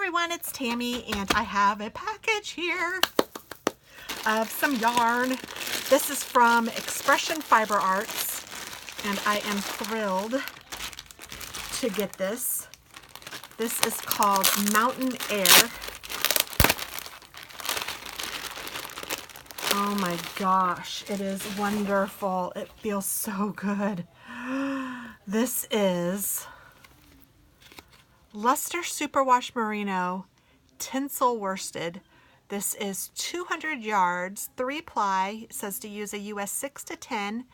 everyone, it's Tammy, and I have a package here of some yarn. This is from Expression Fiber Arts, and I am thrilled to get this. This is called Mountain Air. Oh my gosh, it is wonderful. It feels so good. This is Luster Superwash Merino Tinsel Worsted. This is 200 yards, 3-ply. It says to use a US 6 to 10,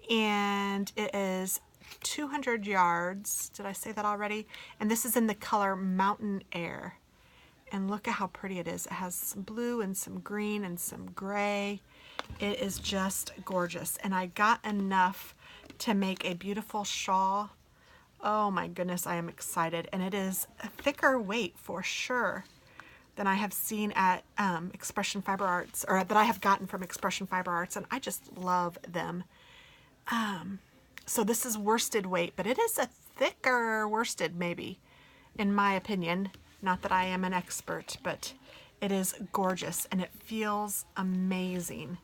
and it is 200 yards. Did I say that already? And this is in the color Mountain Air. And look at how pretty it is. It has some blue and some green and some gray. It is just gorgeous. And I got enough to make a beautiful shawl. Oh my goodness, I am excited. And it is a thicker weight for sure than I have seen at Expression Fiber Arts, or that I have gotten from Expression Fiber Arts, and I just love them. So this is worsted weight, but it is a thicker worsted maybe, in my opinion. Not that I am an expert, but it is gorgeous and it feels amazing.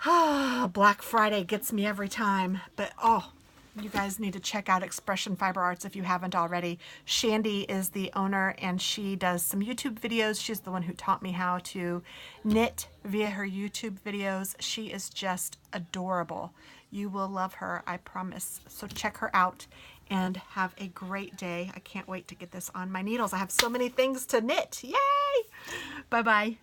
Black Friday gets me every time, but oh, you guys need to check out Expression Fiber Arts if you haven't already. Shandy is the owner, and she does some YouTube videos. She's the one who taught me how to knit via her YouTube videos. She is just adorable. You will love her, I promise. So check her out and have a great day. I can't wait to get this on my needles. I have so many things to knit. Yay! Bye-bye.